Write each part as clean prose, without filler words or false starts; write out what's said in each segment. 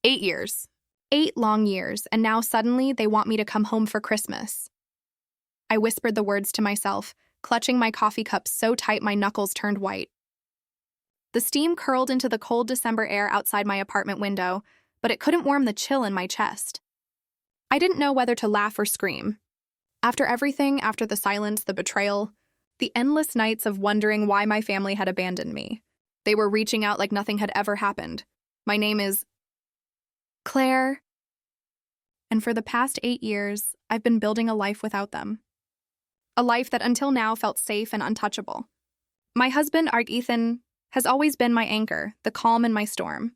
8 years. 8 long years, and now suddenly they want me to come home for Christmas. I whispered the words to myself, clutching my coffee cup so tight my knuckles turned white. The steam curled into the cold December air outside my apartment window, but it couldn't warm the chill in my chest. I didn't know whether to laugh or scream. After everything, after the silence, the betrayal, the endless nights of wondering why my family had abandoned me. They were reaching out like nothing had ever happened. My name is Claire. And for the past 8 years, I've been building a life without them. A life that until now felt safe and untouchable. My husband, Ethan, has always been my anchor, the calm in my storm.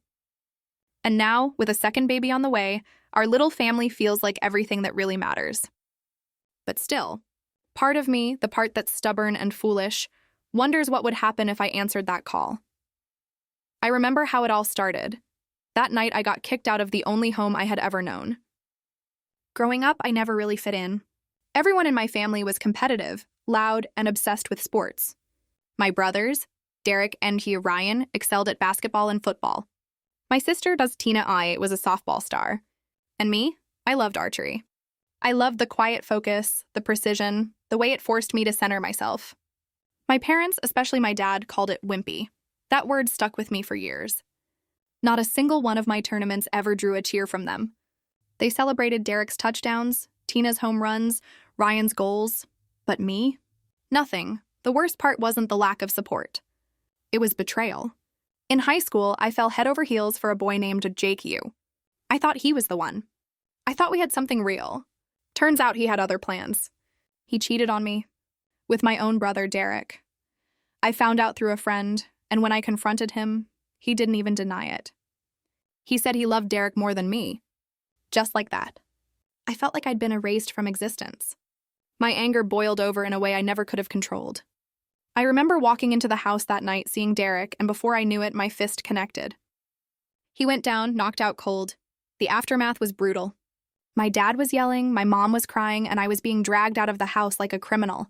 And now, with a second baby on the way, our little family feels like everything that really matters. But still, part of me, the part that's stubborn and foolish, wonders what would happen if I answered that call. I remember how it all started. That night I got kicked out of the only home I had ever known. Growing up, I never really fit in. Everyone in my family was competitive, loud, and obsessed with sports. My brothers, Derek and Ryan, excelled at basketball and football. My sister, Tina, was a softball star. And me, I loved archery. I loved the quiet focus, the precision, the way it forced me to center myself. My parents, especially my dad, called it wimpy. That word stuck with me for years. Not a single one of my tournaments ever drew a cheer from them. They celebrated Derek's touchdowns, Tina's home runs, Ryan's goals. But me? Nothing. The worst part wasn't the lack of support. It was betrayal. In high school, I fell head over heels for a boy named Jake Yu. I thought he was the one. I thought we had something real. Turns out he had other plans. He cheated on me. With my own brother, Derek. I found out through a friend, and when I confronted him, he didn't even deny it. He said he loved Derek more than me. Just like that. I felt like I'd been erased from existence. My anger boiled over in a way I never could have controlled. I remember walking into the house that night, seeing Derek, and before I knew it, my fist connected. He went down, knocked out cold. The aftermath was brutal. My dad was yelling, my mom was crying, and I was being dragged out of the house like a criminal.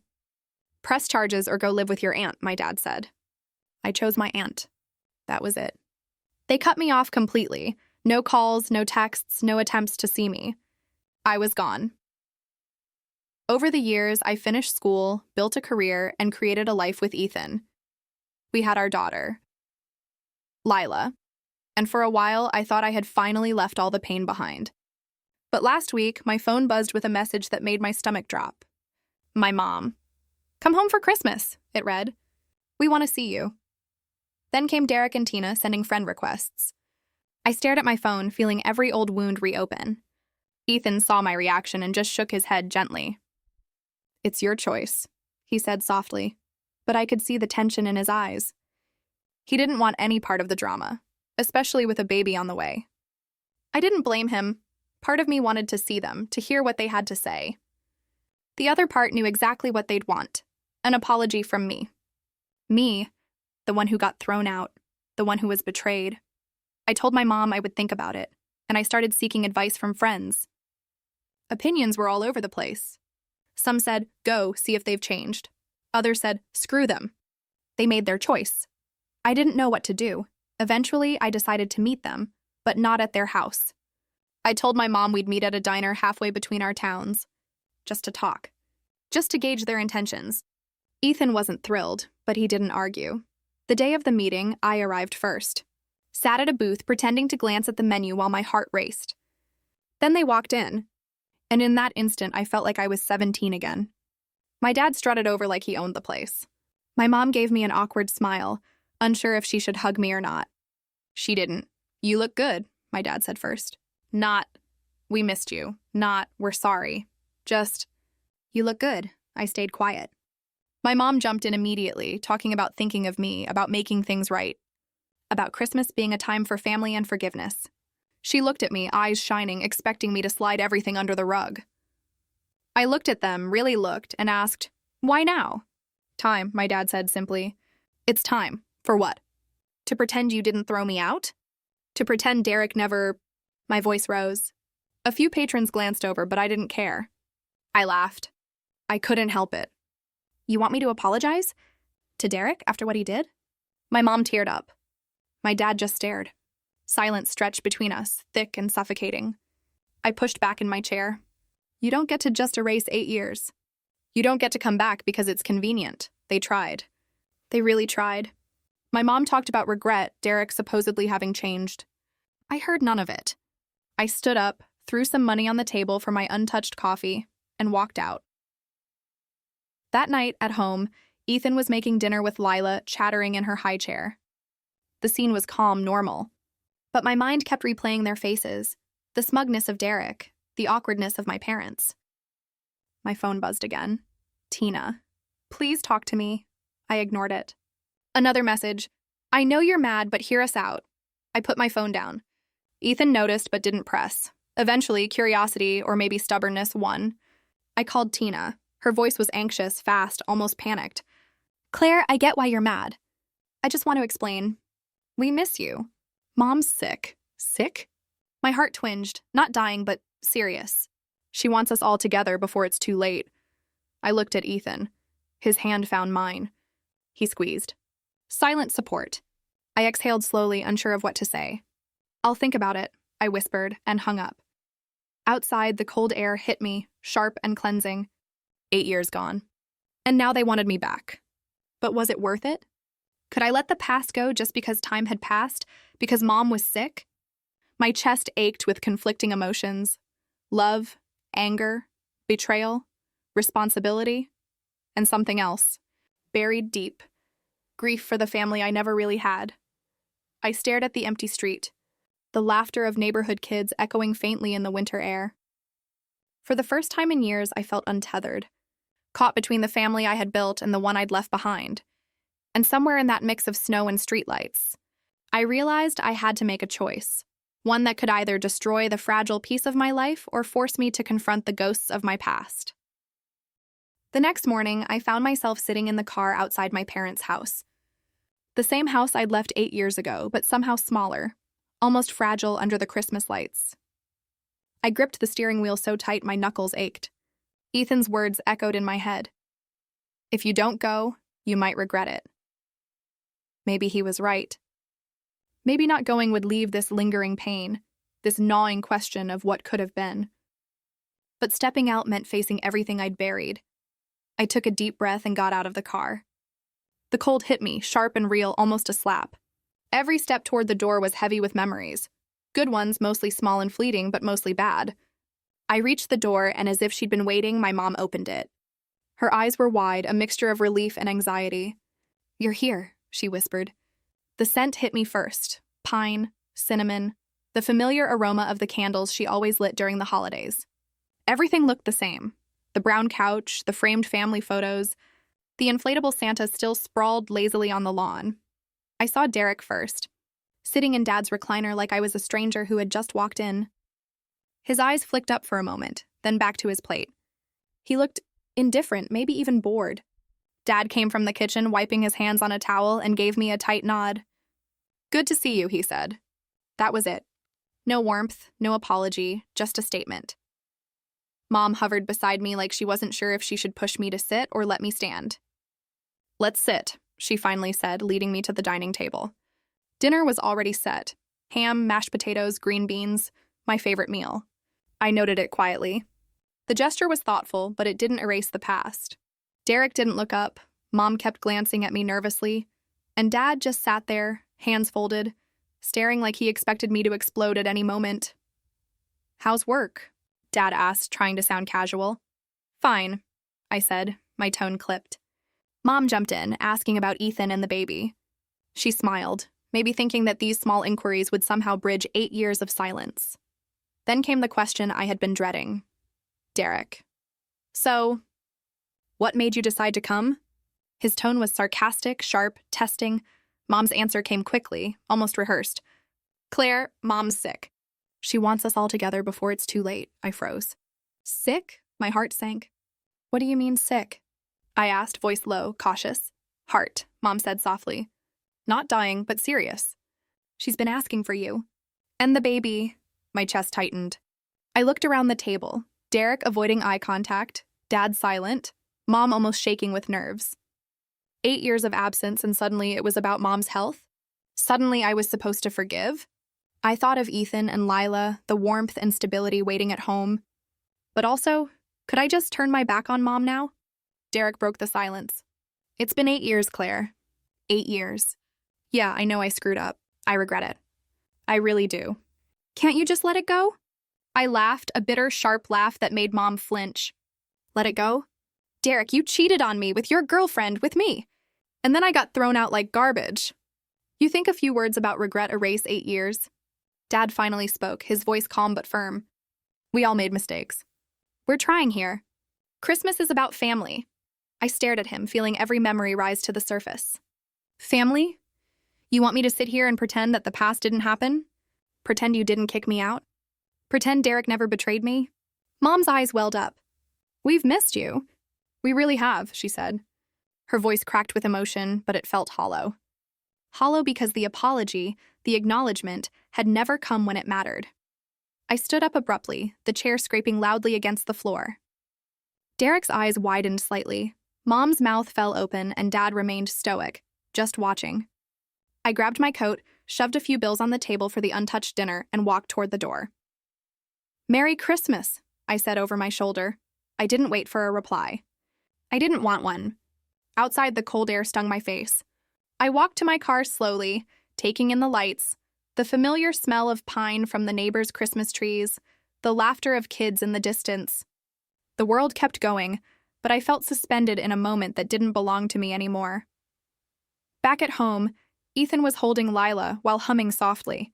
Press charges or go live with your aunt, my dad said. I chose my aunt. That was it. They cut me off completely. No calls, no texts, no attempts to see me. I was gone. Over the years, I finished school, built a career, and created a life with Ethan. We had our daughter, Lila, and for a while, I thought I had finally left all the pain behind. But last week, my phone buzzed with a message that made my stomach drop. My mom. "Come home for Christmas," it read. "We want to see you." Then came Derek and Tina sending friend requests. I stared at my phone, feeling every old wound reopen. Ethan saw my reaction and just shook his head gently. "It's your choice," he said softly, but I could see the tension in his eyes. He didn't want any part of the drama, especially with a baby on the way. I didn't blame him. Part of me wanted to see them, to hear what they had to say. The other part knew exactly what they'd want, an apology from me. Me, the one who got thrown out, the one who was betrayed. I told my mom I would think about it, and I started seeking advice from friends. Opinions were all over the place. Some said, go, see if they've changed. Others said, screw them. They made their choice. I didn't know what to do. Eventually, I decided to meet them, but not at their house. I told my mom we'd meet at a diner halfway between our towns, just to talk, just to gauge their intentions. Ethan wasn't thrilled, but he didn't argue. The day of the meeting, I arrived first. Sat at a booth pretending to glance at the menu while my heart raced. Then they walked in, and in that instant I felt like I was 17 again. My dad strutted over like he owned the place. My mom gave me an awkward smile, unsure if she should hug me or not. She didn't. "You look good," my dad said first. Not, "We missed you." Not, "We're sorry." Just, "You look good." I stayed quiet. My mom jumped in immediately, talking about thinking of me, about making things right, about Christmas being a time for family and forgiveness. She looked at me, eyes shining, expecting me to slide everything under the rug. I looked at them, really looked, and asked, "Why now?" "Time," my dad said simply. "It's time. For what? To pretend you didn't throw me out? To pretend Derek never—" My voice rose. A few patrons glanced over, but I didn't care. I laughed. I couldn't help it. "You want me to apologize? To Derek after what he did?" My mom teared up. My dad just stared. Silence stretched between us, thick and suffocating. I pushed back in my chair. You don't get to just erase 8 years. You don't get to come back because it's convenient. They tried. They really tried. My mom talked about regret, Derek supposedly having changed. I heard none of it. I stood up, threw some money on the table for my untouched coffee, and walked out. That night, at home, Ethan was making dinner with Lila, chattering in her high chair. The scene was calm, normal. But my mind kept replaying their faces, the smugness of Derek, the awkwardness of my parents. My phone buzzed again. Tina. Please talk to me. I ignored it. Another message. I know you're mad, but hear us out. I put my phone down. Ethan noticed but didn't press. Eventually, curiosity, or maybe stubbornness, won. I called Tina. Her voice was anxious, fast, almost panicked. Claire, I get why you're mad. I just want to explain. We miss you. Mom's sick. Sick? My heart twinged, not dying, but serious. She wants us all together before it's too late. I looked at Ethan. His hand found mine. He squeezed. Silent support. I exhaled slowly, unsure of what to say. I'll think about it, I whispered, and hung up. Outside, the cold air hit me, sharp and cleansing. 8 years gone. And now they wanted me back. But was it worth it? Could I let the past go just because time had passed? Because Mom was sick? My chest ached with conflicting emotions. Love, anger, betrayal, responsibility, and something else. Buried deep. Grief for the family I never really had. I stared at the empty street, the laughter of neighborhood kids echoing faintly in the winter air. For the first time in years, I felt untethered, caught between the family I had built and the one I'd left behind. And somewhere in that mix of snow and streetlights, I realized I had to make a choice, one that could either destroy the fragile piece of my life or force me to confront the ghosts of my past. The next morning, I found myself sitting in the car outside my parents' house. The same house I'd left 8 years ago, but somehow smaller, almost fragile under the Christmas lights. I gripped the steering wheel so tight my knuckles ached. Ethan's words echoed in my head. If you don't go, you might regret it. Maybe he was right. Maybe not going would leave this lingering pain, this gnawing question of what could have been. But stepping out meant facing everything I'd buried. I took a deep breath and got out of the car. The cold hit me, sharp and real, almost a slap. Every step toward the door was heavy with memories. Good ones, mostly small and fleeting, but mostly bad. I reached the door, and as if she'd been waiting, my mom opened it. Her eyes were wide, a mixture of relief and anxiety. You're here, she whispered. The scent hit me first. Pine, cinnamon, the familiar aroma of the candles she always lit during the holidays. Everything looked the same. The brown couch, the framed family photos, the inflatable Santa still sprawled lazily on the lawn. I saw Derek first, sitting in Dad's recliner like I was a stranger who had just walked in. His eyes flicked up for a moment, then back to his plate. He looked indifferent, maybe even bored. Dad came from the kitchen, wiping his hands on a towel, and gave me a tight nod. Good to see you, he said. That was it. No warmth, no apology, just a statement. Mom hovered beside me like she wasn't sure if she should push me to sit or let me stand. Let's sit, she finally said, leading me to the dining table. Dinner was already set. Ham, mashed potatoes, green beans, my favorite meal. I noted it quietly. The gesture was thoughtful, but it didn't erase the past. Derek didn't look up. Mom kept glancing at me nervously. And Dad just sat there, hands folded, staring like he expected me to explode at any moment. How's work? Dad asked, trying to sound casual. Fine, I said, my tone clipped. Mom jumped in, asking about Ethan and the baby. She smiled, maybe thinking that these small inquiries would somehow bridge 8 years of silence. Then came the question I had been dreading. Derek. So, what made you decide to come? His tone was sarcastic, sharp, testing. Mom's answer came quickly, almost rehearsed. Claire, Mom's sick. She wants us all together before it's too late, I froze. Sick? My heart sank. What do you mean sick? I asked, voice low, cautious. Heart, Mom said softly. Not dying, but serious. She's been asking for you. And the baby. My chest tightened. I looked around the table, Derek avoiding eye contact, Dad silent, Mom almost shaking with nerves. 8 years of absence and suddenly it was about Mom's health? Suddenly I was supposed to forgive? I thought of Ethan and Lila, the warmth and stability waiting at home. But also, could I just turn my back on Mom now? Derek broke the silence. It's been 8 years, Claire. 8 years. Yeah, I know I screwed up. I regret it. I really do. Can't you just let it go? I laughed, a bitter, sharp laugh that made Mom flinch. Let it go? Derek, you cheated on me with your girlfriend, with me. And then I got thrown out like garbage. You think a few words about regret erase 8 years? Dad finally spoke, his voice calm but firm. We all made mistakes. We're trying here. Christmas is about family. I stared at him, feeling every memory rise to the surface. Family? You want me to sit here and pretend that the past didn't happen? Pretend you didn't kick me out? Pretend Derek never betrayed me? Mom's eyes welled up. We've missed you. We really have, she said. Her voice cracked with emotion, but it felt hollow. Hollow because the apology, the acknowledgement, had never come when it mattered. I stood up abruptly, the chair scraping loudly against the floor. Derek's eyes widened slightly. Mom's mouth fell open, and Dad remained stoic, just watching. I grabbed my coat, shoved a few bills on the table for the untouched dinner, and walked toward the door. Merry Christmas, I said over my shoulder. I didn't wait for a reply. I didn't want one. Outside, the cold air stung my face. I walked to my car slowly, taking in the lights, the familiar smell of pine from the neighbors' Christmas trees, the laughter of kids in the distance. The world kept going, but I felt suspended in a moment that didn't belong to me anymore. Back at home, Ethan was holding Lila while humming softly.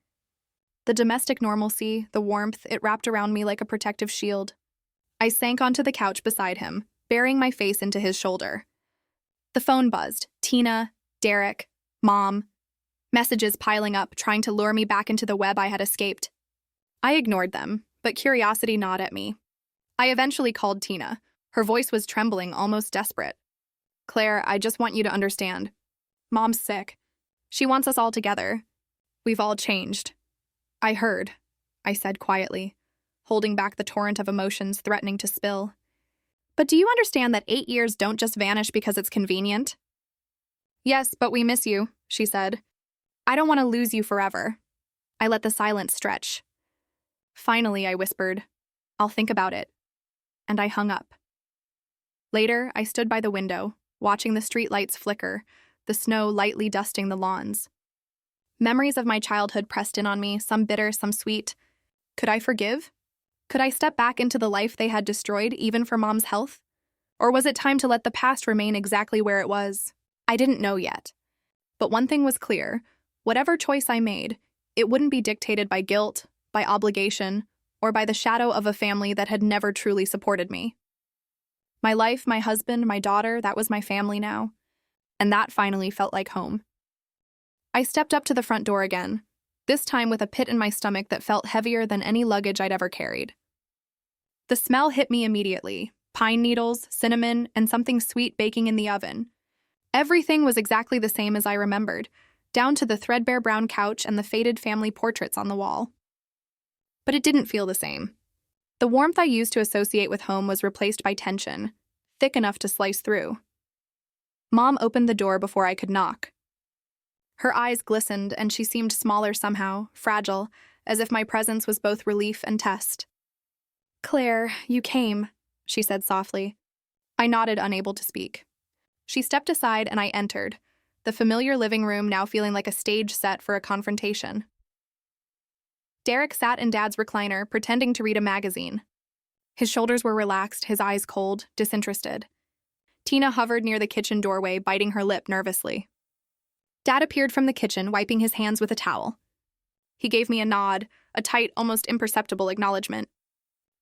The domestic normalcy, the warmth, it wrapped around me like a protective shield. I sank onto the couch beside him, burying my face into his shoulder. The phone buzzed. Tina, Derek, Mom. Messages piling up, trying to lure me back into the web I had escaped. I ignored them, but curiosity gnawed at me. I eventually called Tina. Her voice was trembling, almost desperate. Claire, I just want you to understand. Mom's sick. She wants us all together. We've all changed. I heard, I said quietly, holding back the torrent of emotions threatening to spill. But do you understand that 8 years don't just vanish because it's convenient? Yes, but we miss you, she said. I don't want to lose you forever. I let the silence stretch. Finally, I whispered, I'll think about it. And I hung up. Later, I stood by the window, watching the streetlights flicker, the snow lightly dusting the lawns. Memories of my childhood pressed in on me, some bitter, some sweet. Could I forgive? Could I step back into the life they had destroyed, even for Mom's health? Or was it time to let the past remain exactly where it was? I didn't know yet. But one thing was clear. Whatever choice I made, it wouldn't be dictated by guilt, by obligation, or by the shadow of a family that had never truly supported me. My life, my husband, my daughter, that was my family now. And that finally felt like home. I stepped up to the front door again, this time with a pit in my stomach that felt heavier than any luggage I'd ever carried. The smell hit me immediately. Pine needles, cinnamon, and something sweet baking in the oven. Everything was exactly the same as I remembered, down to the threadbare brown couch and the faded family portraits on the wall. But it didn't feel the same. The warmth I used to associate with home was replaced by tension, thick enough to slice through. Mom opened the door before I could knock. Her eyes glistened, and she seemed smaller somehow, fragile, as if my presence was both relief and test. Claire, you came, she said softly. I nodded, unable to speak. She stepped aside and I entered, the familiar living room now feeling like a stage set for a confrontation. Derek sat in Dad's recliner, pretending to read a magazine. His shoulders were relaxed, his eyes cold, disinterested. Tina hovered near the kitchen doorway, biting her lip nervously. Dad appeared from the kitchen, wiping his hands with a towel. He gave me a nod, a tight, almost imperceptible acknowledgement.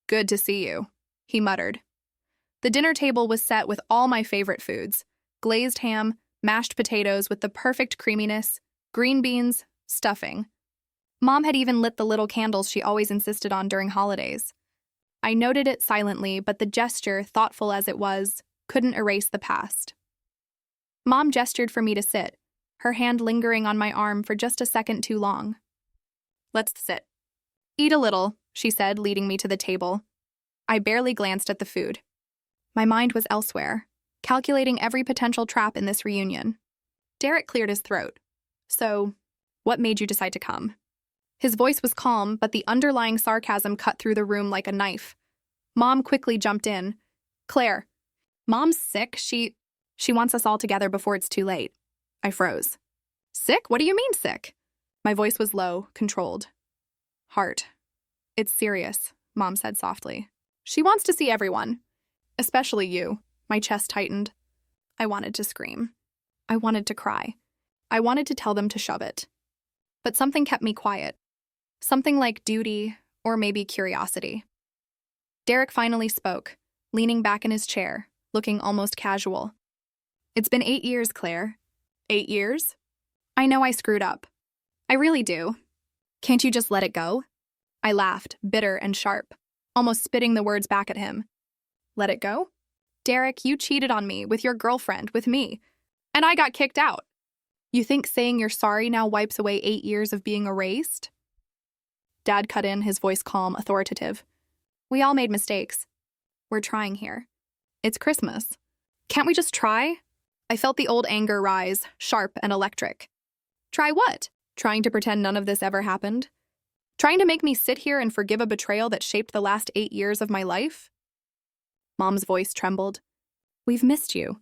Good to see you, he muttered. The dinner table was set with all my favorite foods: glazed ham, mashed potatoes with the perfect creaminess, green beans, stuffing. Mom had even lit the little candles she always insisted on during holidays. I noted it silently, but the gesture, thoughtful as it was, couldn't erase the past. Mom gestured for me to sit, her hand lingering on my arm for just a second too long. Let's sit. Eat a little, she said, leading me to the table. I barely glanced at the food. My mind was elsewhere, calculating every potential trap in this reunion. Derek cleared his throat. So, what made you decide to come? His voice was calm, but the underlying sarcasm cut through the room like a knife. Mom quickly jumped in. "Claire, Mom's sick. She wants us all together before it's too late." I froze. "Sick? What do you mean sick?" My voice was low, controlled. "Heart. It's serious," Mom said softly. "She wants to see everyone. Especially you." My chest tightened. I wanted to scream. I wanted to cry. I wanted to tell them to shove it. But something kept me quiet. Something like duty, or maybe curiosity. Derek finally spoke, leaning back in his chair, looking almost casual. "It's been 8 years, Claire." 8 years? I know I screwed up. I really do. Can't you just let it go? I laughed, bitter and sharp, almost spitting the words back at him. Let it go? Derek, you cheated on me with your girlfriend, with me, and I got kicked out. You think saying you're sorry now wipes away 8 years of being erased? Dad cut in, his voice calm, authoritative. We all made mistakes. We're trying here. It's Christmas. Can't we just try? I felt the old anger rise, sharp and electric. Try what? Trying to pretend none of this ever happened? Trying to make me sit here and forgive a betrayal that shaped the last 8 years of my life? Mom's voice trembled. We've missed you.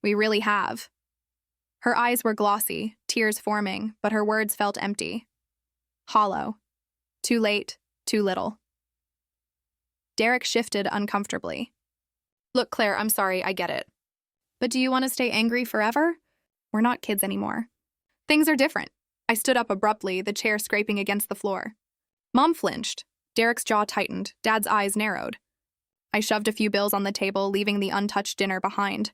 We really have. Her eyes were glossy, tears forming, but her words felt empty. Hollow. Too late, too little. Derek shifted uncomfortably. Look, Claire, I'm sorry, I get it. But do you want to stay angry forever? We're not kids anymore. Things are different. I stood up abruptly, the chair scraping against the floor. Mom flinched. Derek's jaw tightened, Dad's eyes narrowed. I shoved a few bills on the table, leaving the untouched dinner behind.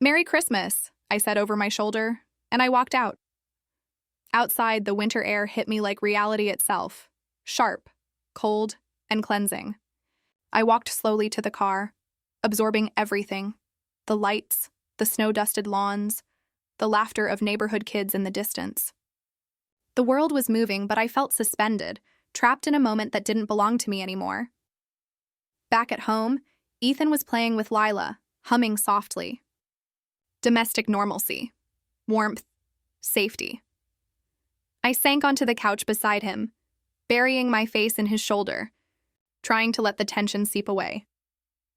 Merry Christmas, I said over my shoulder, and I walked out. Outside, the winter air hit me like reality itself, sharp, cold, and cleansing. I walked slowly to the car, absorbing everything, the lights, the snow-dusted lawns, the laughter of neighborhood kids in the distance. The world was moving, but I felt suspended, trapped in a moment that didn't belong to me anymore. Back at home, Ethan was playing with Lila, humming softly. Domestic normalcy, warmth, safety. I sank onto the couch beside him, burying my face in his shoulder, trying to let the tension seep away.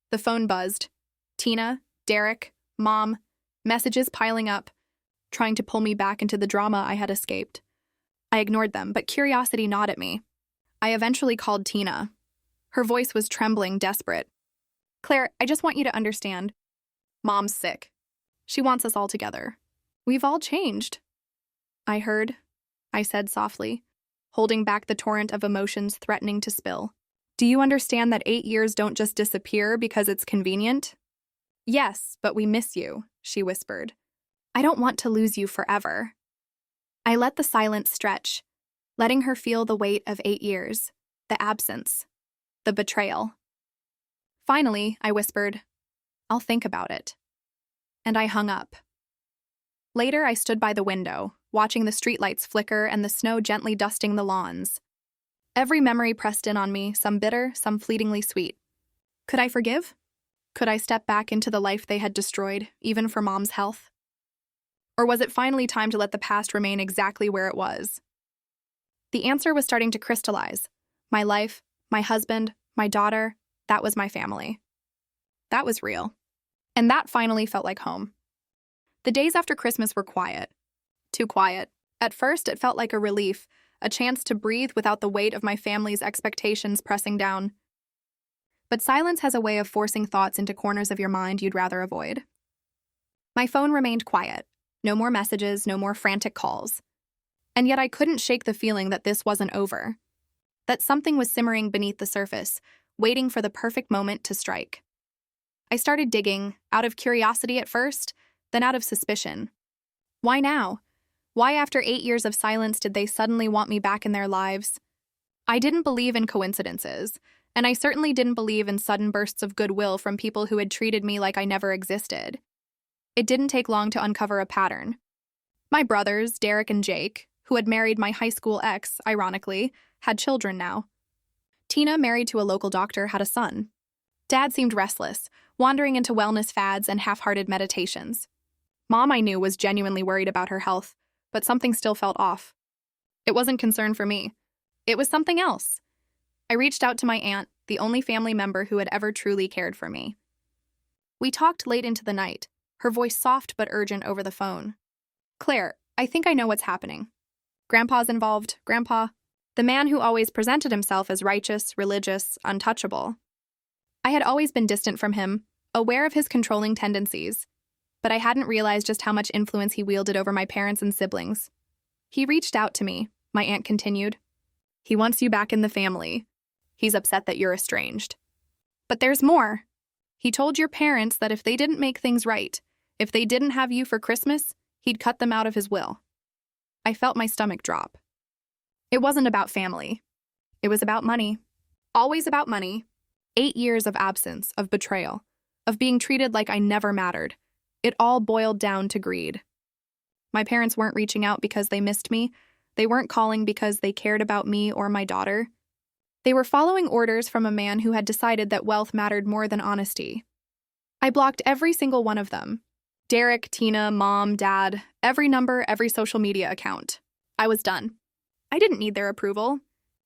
The phone buzzed. Tina, Derek, Mom, messages piling up, trying to pull me back into the drama I had escaped. I ignored them, but curiosity gnawed at me. I eventually called Tina. Her voice was trembling, desperate. Claire, I just want you to understand. Mom's sick. She wants us all together. We've all changed. I heard, I said softly, holding back the torrent of emotions threatening to spill. Do you understand that 8 years don't just disappear because it's convenient? Yes, but we miss you, she whispered. I don't want to lose you forever. I let the silence stretch, letting her feel the weight of 8 years, the absence, the betrayal. Finally, I whispered, I'll think about it. And I hung up. Later, I stood by the window, watching the streetlights flicker and the snow gently dusting the lawns. Every memory pressed in on me, some bitter, some fleetingly sweet. Could I forgive? Could I step back into the life they had destroyed, even for Mom's health? Or was it finally time to let the past remain exactly where it was? The answer was starting to crystallize. My life, my husband, my daughter, that was my family. That was real. And that finally felt like home. The days after Christmas were quiet. Too quiet. At first, it felt like a relief, a chance to breathe without the weight of my family's expectations pressing down. But silence has a way of forcing thoughts into corners of your mind you'd rather avoid. My phone remained quiet. No more messages, no more frantic calls. And yet I couldn't shake the feeling that this wasn't over. That something was simmering beneath the surface, waiting for the perfect moment to strike. I started digging, out of curiosity at first, then out of suspicion. Why now? Why after 8 years of silence did they suddenly want me back in their lives? I didn't believe in coincidences, and I certainly didn't believe in sudden bursts of goodwill from people who had treated me like I never existed. It didn't take long to uncover a pattern. My brothers, Derek and Jake, who had married my high school ex, ironically, had children now. Tina, married to a local doctor, had a son. Dad seemed restless, wandering into wellness fads and half-hearted meditations. Mom, I knew, was genuinely worried about her health, but something still felt off. It wasn't concern for me. It was something else. I reached out to my aunt, the only family member who had ever truly cared for me. We talked late into the night, her voice soft but urgent over the phone. "Claire, I think I know what's happening. Grandpa's involved, Grandpa. The man who always presented himself as righteous, religious, untouchable. I had always been distant from him, aware of his controlling tendencies, but I hadn't realized just how much influence he wielded over my parents and siblings. He reached out to me," my aunt continued. "He wants you back in the family. He's upset that you're estranged. But there's more. He told your parents that if they didn't make things right, if they didn't have you for Christmas, he'd cut them out of his will." I felt my stomach drop. It wasn't about family. It was about money. Always about money. 8 years of absence, of betrayal, of being treated like I never mattered. It all boiled down to greed. My parents weren't reaching out because they missed me. They weren't calling because they cared about me or my daughter. They were following orders from a man who had decided that wealth mattered more than honesty. I blocked every single one of them. Derek, Tina, Mom, Dad, every number, every social media account. I was done. I didn't need their approval.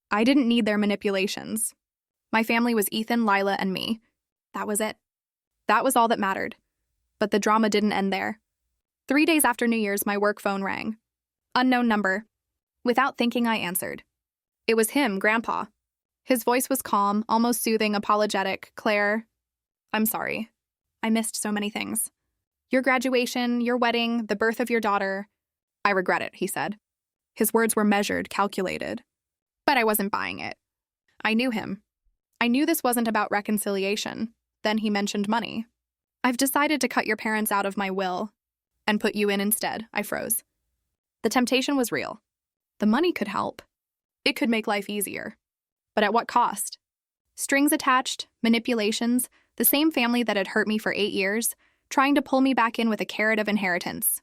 I didn't need their manipulations. My family was Ethan, Lila, and me. That was it. That was all that mattered. But the drama didn't end there. 3 days after New Year's, my work phone rang. Unknown number. Without thinking, I answered. It was him, Grandpa. His voice was calm, almost soothing, apologetic. "Claire, I'm sorry. I missed so many things. Your graduation, your wedding, the birth of your daughter. I regret it," he said. His words were measured, calculated. But I wasn't buying it. I knew him. I knew this wasn't about reconciliation. Then he mentioned money. "I've decided to cut your parents out of my will and put you in instead," I froze. The temptation was real. The money could help. It could make life easier. But at what cost? Strings attached, manipulations, the same family that had hurt me for 8 years, trying to pull me back in with a carrot of inheritance.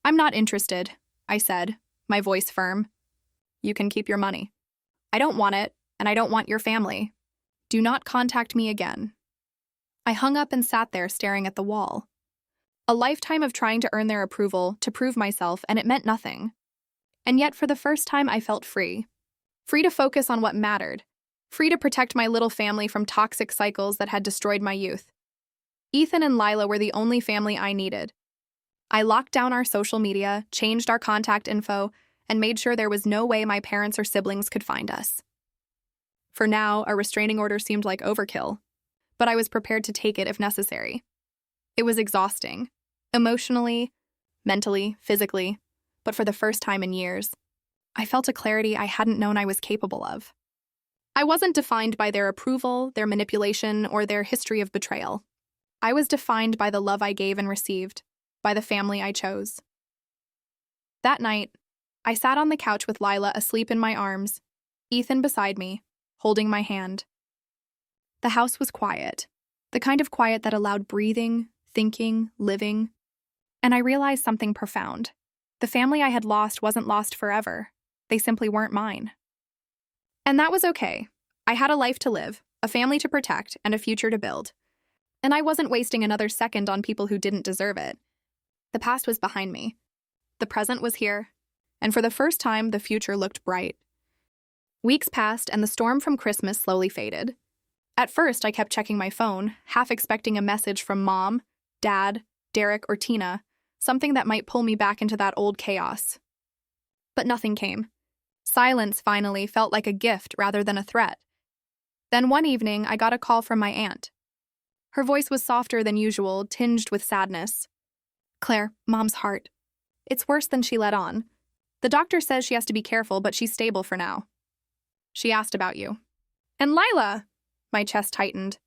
"I'm not interested," I said, my voice firm. "You can keep your money. I don't want it, and I don't want your family. Do not contact me again." I hung up and sat there staring at the wall. A lifetime of trying to earn their approval, to prove myself, and it meant nothing. And yet, for the first time, I felt free. Free to focus on what mattered. Free to protect my little family from toxic cycles that had destroyed my youth. Ethan and Lila were the only family I needed. I locked down our social media, changed our contact info, and made sure there was no way my parents or siblings could find us. For now, a restraining order seemed like overkill, but I was prepared to take it if necessary. It was exhausting. Emotionally, mentally, physically, but for the first time in years, I felt a clarity I hadn't known I was capable of. I wasn't defined by their approval, their manipulation, or their history of betrayal. I was defined by the love I gave and received, by the family I chose. That night, I sat on the couch with Lila asleep in my arms, Ethan beside me, holding my hand. The house was quiet, the kind of quiet that allowed breathing, thinking, living. And I realized something profound. The family I had lost wasn't lost forever. They simply weren't mine. And that was okay. I had a life to live, a family to protect, and a future to build. And I wasn't wasting another second on people who didn't deserve it. The past was behind me. The present was here. And for the first time, the future looked bright. Weeks passed, and the storm from Christmas slowly faded. At first, I kept checking my phone, half expecting a message from Mom, Dad, Derek, or Tina, something that might pull me back into that old chaos. But nothing came. Silence, finally, felt like a gift rather than a threat. Then one evening, I got a call from my aunt. Her voice was softer than usual, tinged with sadness. "Claire, Mom's heart. It's worse than she let on. The doctor says she has to be careful, but she's stable for now. She asked about you." "And Lila!" My chest tightened.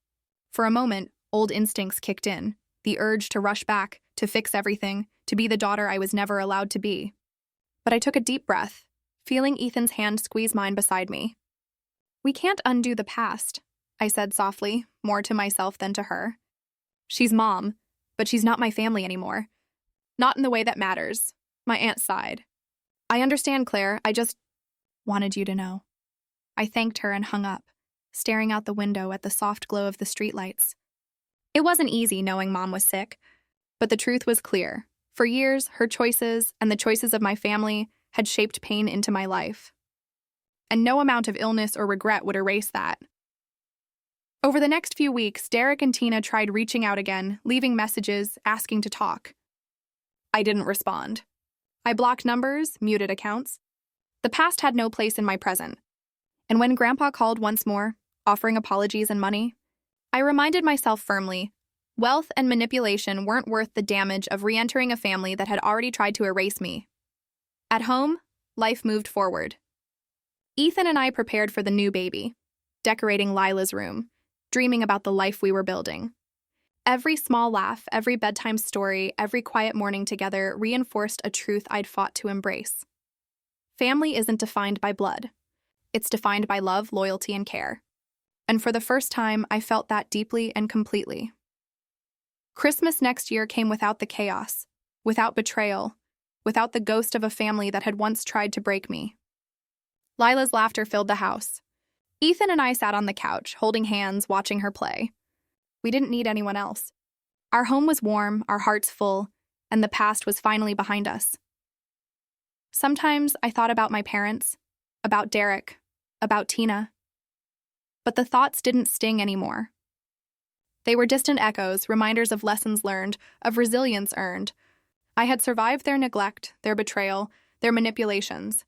For a moment, old instincts kicked in, the urge to rush back, to fix everything, to be the daughter I was never allowed to be. But I took a deep breath, feeling Ethan's hand squeeze mine beside me. "We can't undo the past," I said softly, more to myself than to her. "She's Mom, but she's not my family anymore. Not in the way that matters." My aunt sighed. "I understand, Claire. I just wanted you to know." I thanked her and hung up, staring out the window at the soft glow of the streetlights. It wasn't easy knowing Mom was sick, but the truth was clear. For years, her choices and the choices of my family had shaped pain into my life. and no amount of illness or regret would erase that. Over the next few weeks, Derek and Tina tried reaching out again, leaving messages, asking to talk. I didn't respond. I blocked numbers, muted accounts. The past had no place in my present. And when Grandpa called once more, offering apologies and money, I reminded myself firmly, wealth and manipulation weren't worth the damage of re-entering a family that had already tried to erase me. At home, life moved forward. Ethan and I prepared for the new baby, decorating Lila's room, dreaming about the life we were building. Every small laugh, every bedtime story, every quiet morning together reinforced a truth I'd fought to embrace. Family isn't defined by blood. It's defined by love, loyalty, and care. And for the first time, I felt that deeply and completely. Christmas next year came without the chaos, without betrayal, without the ghost of a family that had once tried to break me. Lila's laughter filled the house. Ethan and I sat on the couch, holding hands, watching her play. We didn't need anyone else. Our home was warm, our hearts full, and the past was finally behind us. Sometimes I thought about my parents, about Derek, about Tina. But the thoughts didn't sting anymore. They were distant echoes, reminders of lessons learned, of resilience earned. I had survived their neglect, their betrayal, their manipulations,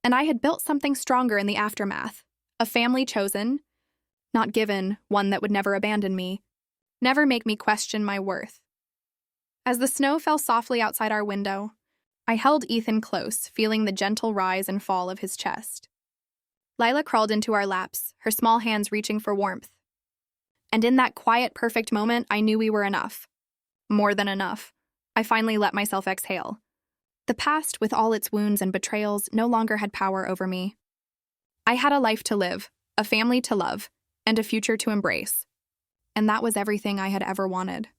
and I had built something stronger in the aftermath. A family chosen, not given, one that would never abandon me, never make me question my worth. As the snow fell softly outside our window, I held Ethan close, feeling the gentle rise and fall of his chest. Lila crawled into our laps, her small hands reaching for warmth. And in that quiet, perfect moment, I knew we were enough. More than enough. I finally let myself exhale. The past, with all its wounds and betrayals, no longer had power over me. I had a life to live, a family to love, and a future to embrace. And that was everything I had ever wanted.